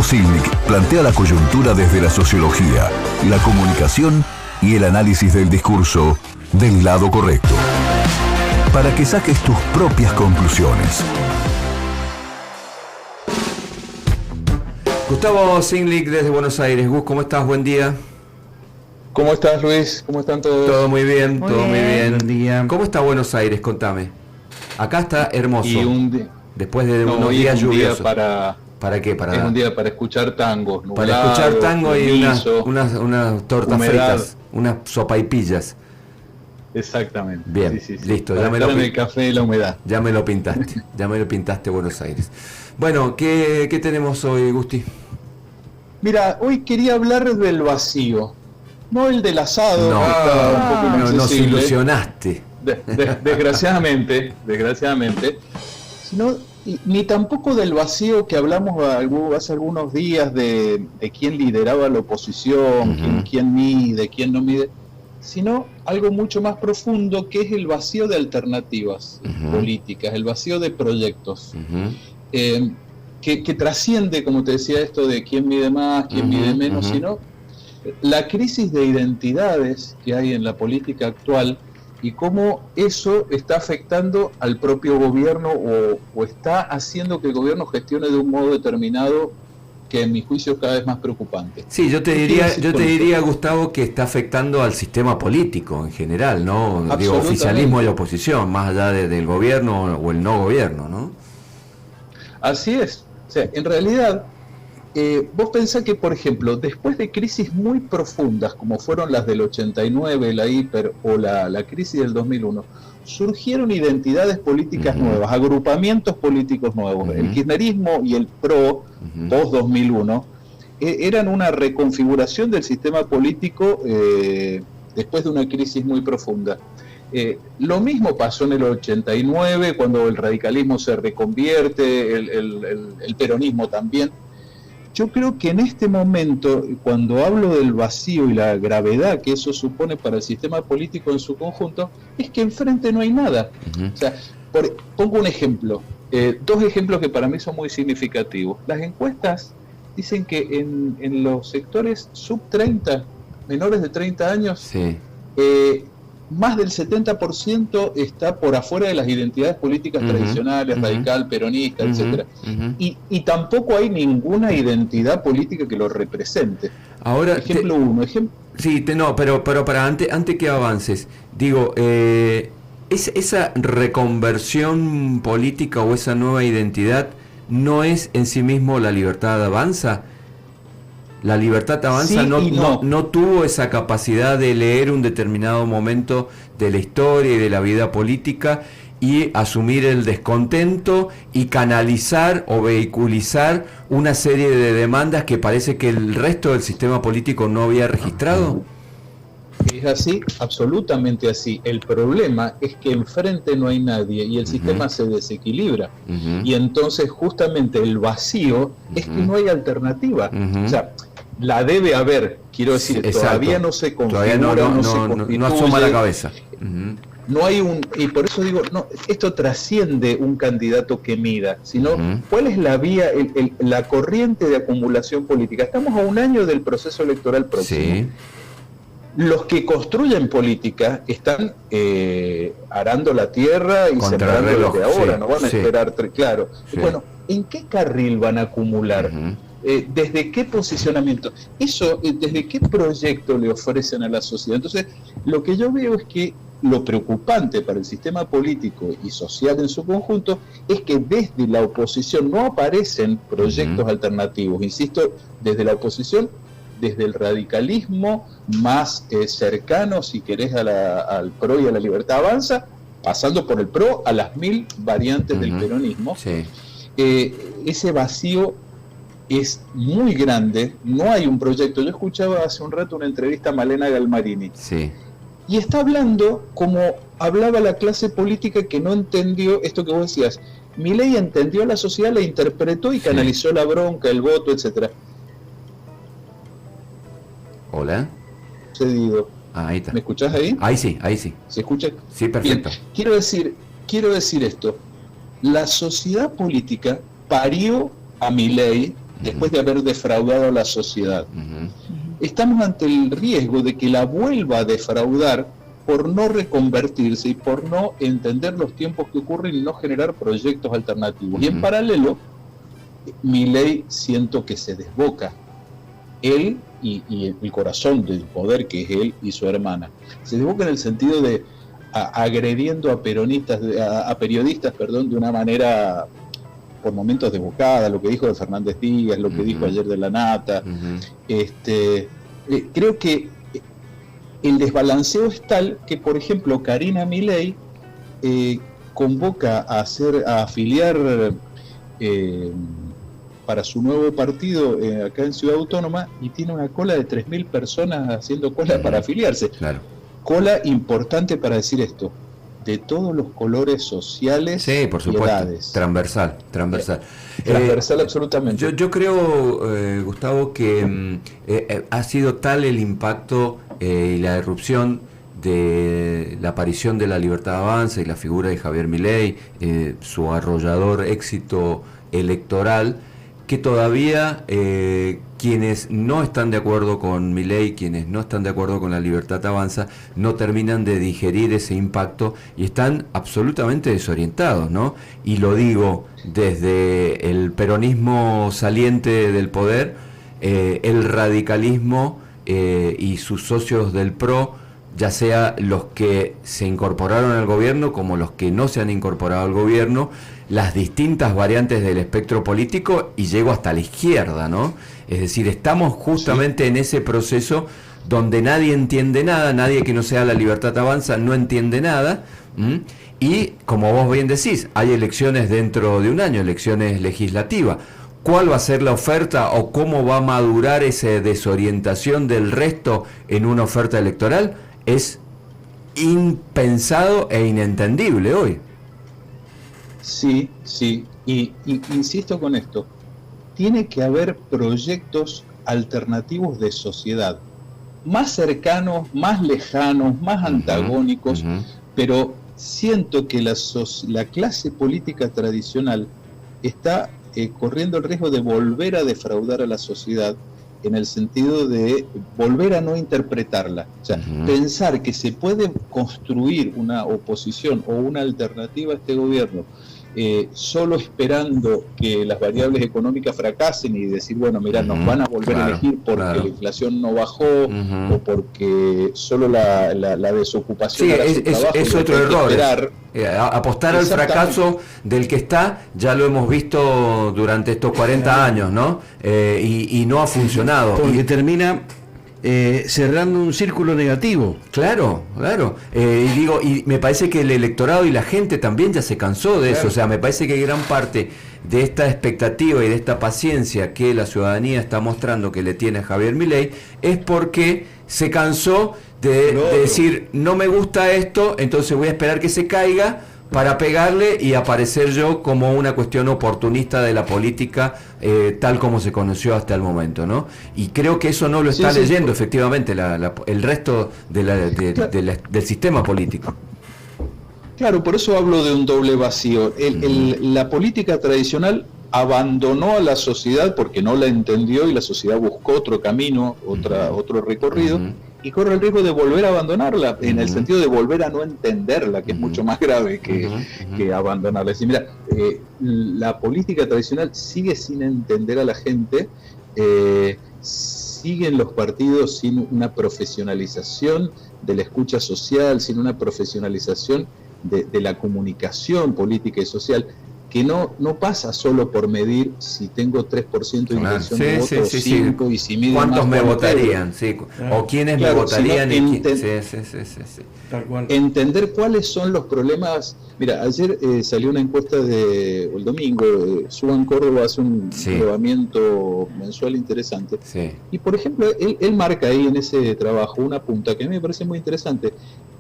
Gustavo Silnik plantea la coyuntura desde la sociología, la comunicación y el análisis del discurso del lado correcto, para que saques tus propias conclusiones. Gustavo Silnik desde Buenos Aires. Gus, ¿cómo estás? Buen día. ¿Cómo estás, Luis? ¿Cómo están todos? Todo muy bien, todo muy bien. Buen día. ¿Cómo está Buenos Aires? Contame. Acá está hermoso. Después de unos días lluviosos. ¿Para qué? Es un día para escuchar tango. Nublado, para escuchar tango y unas tortas fritas, unas sopaipillas. Exactamente. Bien, sí. Listo. Ya me lo el café y la humedad. Ya me lo pintaste Buenos Aires. Bueno, ¿qué tenemos hoy, Gusti? Mira, hoy quería hablar del vacío. No el del asado. No, nos ilusionaste. Desgraciadamente. Sino, ni tampoco del vacío que hablamos hace algunos días de quién lideraba la oposición, quién mide, quién no mide, sino algo mucho más profundo, que es el vacío de alternativas políticas, el vacío de proyectos, que trasciende, como te decía, esto de quién mide más, quién mide menos, sino la crisis de identidades que hay en la política actual y cómo eso está afectando al propio gobierno o está haciendo que el gobierno gestione de un modo determinado que en mi juicio es cada vez más preocupante. Sí, yo te diría, Gustavo, que está afectando al sistema político en general, ¿no? Digo, oficialismo y oposición, más allá del gobierno o el no gobierno, ¿no? Así es. O sea, en realidad, vos pensás que, por ejemplo, después de crisis muy profundas, como fueron las del 89, la hiper o la crisis del 2001, surgieron identidades políticas nuevas, agrupamientos políticos nuevos. El kirchnerismo y el PRO, post-2001, eran una reconfiguración del sistema político después de una crisis muy profunda. Lo mismo pasó en el 89, cuando el radicalismo se reconvierte, el peronismo también. Yo creo que en este momento, cuando hablo del vacío y la gravedad que eso supone para el sistema político en su conjunto, es que enfrente no hay nada. O sea, pongo un ejemplo, dos ejemplos que para mí son muy significativos. Las encuestas dicen que en los sectores sub 30, menores de 30 años, más del 70% está por afuera de las identidades políticas tradicionales, radical, peronista, etcétera. Y tampoco hay ninguna identidad política que lo represente. Ahora, ejemplo uno. Pero para antes que avances, digo, esa reconversión política o esa nueva identidad no es en sí mismo La Libertad Avanza. La Libertad Avanza no tuvo esa capacidad de leer un determinado momento de la historia y de la vida política y asumir el descontento y canalizar o vehiculizar una serie de demandas que parece que el resto del sistema político no había registrado. Es así, absolutamente así. El problema es que enfrente no hay nadie y el sistema se desequilibra. Y entonces justamente el vacío es que no hay alternativa. O sea, la debe haber, quiero decir, todavía no se configura, no asoma la cabeza. No hay y por eso digo, esto trasciende un candidato que mida, sino cuál es la vía, la corriente de acumulación política. Estamos a un año del proceso electoral próximo. Sí. Los que construyen política están arando la tierra y sembrando desde ahora, no van a esperar, claro. Sí. Bueno, ¿en qué carril van a acumular? ¿Desde qué posicionamiento? Eso, ¿desde qué proyecto le ofrecen a la sociedad? Entonces, lo que yo veo es que lo preocupante para el sistema político y social en su conjunto es que desde la oposición no aparecen proyectos alternativos. Insisto, desde la oposición, desde el radicalismo más cercano, si querés, al PRO y a la Libertad Avanza, pasando por el PRO a las 1000 variantes del peronismo. Sí. Ese vacío es muy grande, no hay un proyecto. Yo escuchaba hace un rato una entrevista a Malena Galmarini, y está hablando como hablaba la clase política que no entendió esto que vos decías. Milei entendió a la sociedad, la interpretó y canalizó la bronca, el voto, etcétera. Hola. Ahí está. ¿Me escuchás ahí? Ahí sí. ¿Se escucha? Sí, perfecto. Bien. Quiero decir esto. La sociedad política parió a Milei después de haber defraudado a la sociedad. Estamos ante el riesgo de que la vuelva a defraudar por no reconvertirse y por no entender los tiempos que ocurren y no generar proyectos alternativos. Y en paralelo, Milei siento que se desboca. Él y el corazón del poder, que es él y su hermana, se desboca en el sentido de agrediendo a periodistas, de una manera por momentos desbocada, lo que dijo de Fernández Díaz, lo que dijo ayer de la Nata. Creo que el desbalanceo es tal que, por ejemplo, Karina Milei convoca a afiliar para su nuevo partido acá en Ciudad Autónoma y tiene una cola de 3.000 personas haciendo cola para afiliarse. Claro. Cola importante para decir esto, de todos los colores sociales, sí, por supuesto, y edades. Transversal. Transversal, absolutamente. Yo creo, Gustavo, que ha sido tal el impacto y la irrupción de la aparición de la Libertad Avanza y la figura de Javier Milei, su arrollador éxito electoral, que todavía quienes no están de acuerdo con Milei, quienes no están de acuerdo con la Libertad Avanza, no terminan de digerir ese impacto y están absolutamente desorientados, ¿no? Y lo digo desde el peronismo saliente del poder, el radicalismo y sus socios del PRO, ya sea los que se incorporaron al gobierno como los que no se han incorporado al gobierno, las distintas variantes del espectro político, y llego hasta la izquierda, ¿no? Es decir, estamos justamente en ese proceso donde nadie entiende nada, nadie que no sea la Libertad Avanza no entiende nada, y como vos bien decís, hay elecciones dentro de un año, elecciones legislativas. ¿Cuál va a ser la oferta o cómo va a madurar esa desorientación del resto en una oferta electoral? Es impensado e inentendible hoy. Sí, y insisto con esto, tiene que haber proyectos alternativos de sociedad, más cercanos, más lejanos, más antagónicos, pero siento que la clase política tradicional está corriendo el riesgo de volver a defraudar a la sociedad, en el sentido de volver a no interpretarla. O sea, pensar que se puede construir una oposición o una alternativa a este gobierno solo esperando que las variables económicas fracasen y decir, bueno, mira, nos van a volver a elegir porque la inflación no bajó o porque solo la desocupación es otro error. Apostar al fracaso del que está, ya lo hemos visto durante estos 40 años, ¿no? Y no ha funcionado. Porque termina cerrando un círculo negativo. Claro. Y me parece que el electorado y la gente también ya se cansó de eso. O sea, me parece que gran parte de esta expectativa y de esta paciencia que la ciudadanía está mostrando que le tiene a Javier Milei es porque se cansó de decir, no me gusta esto, entonces voy a esperar que se caiga para pegarle y aparecer yo como una cuestión oportunista de la política tal como se conoció hasta el momento, ¿no? Y creo que eso no lo está leyendo efectivamente el resto del sistema político. Claro, por eso hablo de un doble vacío. La política tradicional abandonó a la sociedad porque no la entendió y la sociedad buscó otro camino, otro recorrido, y corre el riesgo de volver a abandonarla, en el sentido de volver a no entenderla, que es mucho más grave que abandonarla. Es decir, mira, la política tradicional sigue sin entender a la gente, siguen los partidos sin una profesionalización de la escucha social, sin una profesionalización de la comunicación política y social, que no pasa solo por medir si tengo 3% de intención de voto o 5 y si mide ¿cuántos más, me votarían? O quiénes me votarían. Tal cual. Entender cuáles son los problemas. Mira, ayer salió una encuesta el domingo, Suban Córdoba hace un relevamiento mensual interesante. Y por ejemplo, él marca ahí en ese trabajo una punta que a mí me parece muy interesante.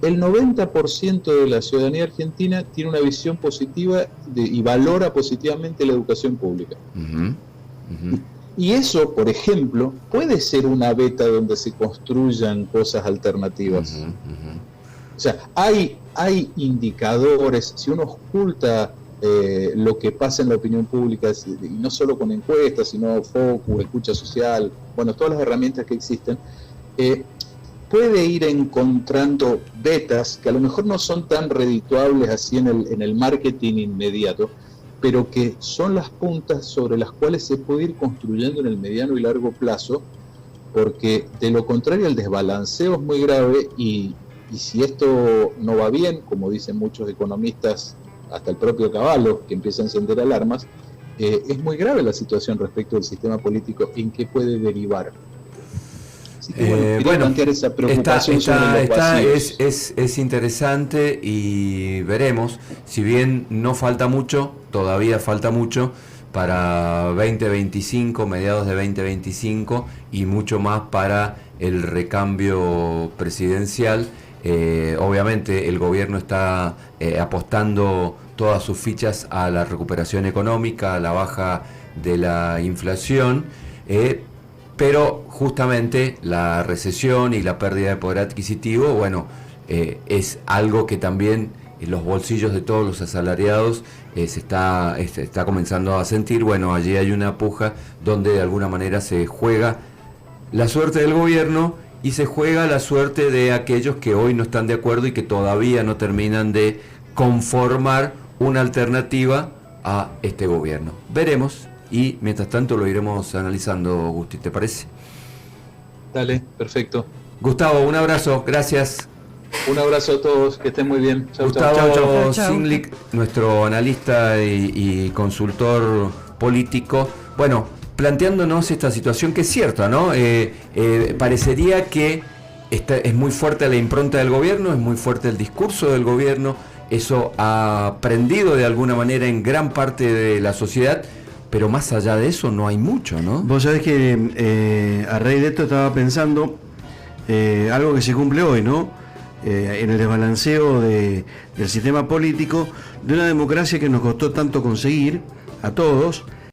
El 90% de la ciudadanía argentina tiene una visión positiva y valora positivamente la educación pública. Y eso, por ejemplo, puede ser una beta donde se construyan cosas alternativas. O sea, hay indicadores, si uno oculta lo que pasa en la opinión pública, y no solo con encuestas, sino focus, escucha social, bueno, todas las herramientas que existen, puede ir encontrando vetas que a lo mejor no son tan redituables así en el marketing inmediato, pero que son las puntas sobre las cuales se puede ir construyendo en el mediano y largo plazo, porque de lo contrario el desbalanceo es muy grave y si esto no va bien, como dicen muchos economistas, hasta el propio Cavallo, que empieza a encender alarmas, es muy grave la situación respecto del sistema político, en qué puede derivar. Así que bueno, plantear esa preocupación sobre los vacíos. Es interesante y veremos, si bien no falta mucho, todavía falta mucho para 2025, mediados de 2025 y mucho más para el recambio presidencial. Obviamente el gobierno está apostando todas sus fichas a la recuperación económica, a la baja de la inflación, pero justamente la recesión y la pérdida de poder adquisitivo, bueno, es algo que también en los bolsillos de todos los asalariados se está comenzando a sentir. Bueno, allí hay una puja donde de alguna manera se juega la suerte del gobierno y se juega la suerte de aquellos que hoy no están de acuerdo y que todavía no terminan de conformar una alternativa a este gobierno. Veremos y mientras tanto lo iremos analizando, Gusti, ¿te parece? Dale, perfecto. Gustavo, un abrazo, gracias. Un abrazo a todos, que estén muy bien. Chau, Gustavo Zinlich, nuestro analista y consultor político. Bueno, planteándonos esta situación que es cierta, ¿no? Parecería que es muy fuerte la impronta del gobierno, es muy fuerte el discurso del gobierno, eso ha prendido de alguna manera en gran parte de la sociedad, pero más allá de eso no hay mucho, ¿no? Vos sabés que a raíz de esto estaba pensando algo que se cumple hoy, ¿no? En el desbalanceo del sistema político, de una democracia que nos costó tanto conseguir a todos,